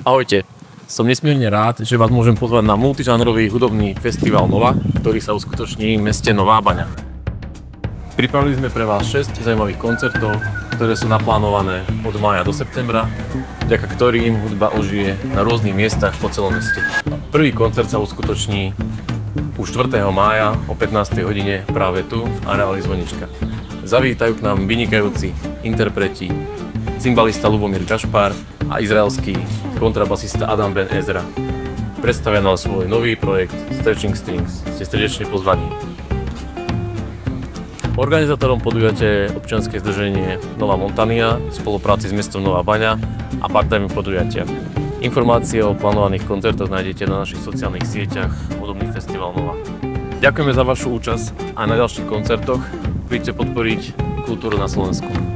Ahojte, som nesmierne rád, že vás môžem pozvať na multižánrový hudobný festival Nova, ktorý sa uskutoční v meste Nová Baňa. Pripravili sme pre vás 6 zaujímavých koncertov, ktoré sú naplánované od mája do septembra, vďaka ktorým hudba ožije na rôznych miestach po celom meste. Prvý koncert sa uskutoční už 4. mája o 15. hodine práve tu v areáli Zvonička. Zavítajú k nám vynikajúci interpreti, cymbalista Lubomír Gašpar a izraelský kontrabasista Adam Ben Ezra. Predstavia nám svoj nový projekt Stretching Strings. Ste srdečne pozvaní. Organizátorom podujatia je občianske združenie Nová Montania v spolupráci s mestom Nová Baňa a partnermi podujatia. Informácie o plánovaných koncertoch nájdete na našich sociálnych sieťach Hudobný festival Nova. Ďakujeme za vašu účasť a na ďalších koncertoch. Príďte podporiť kultúru na Slovensku.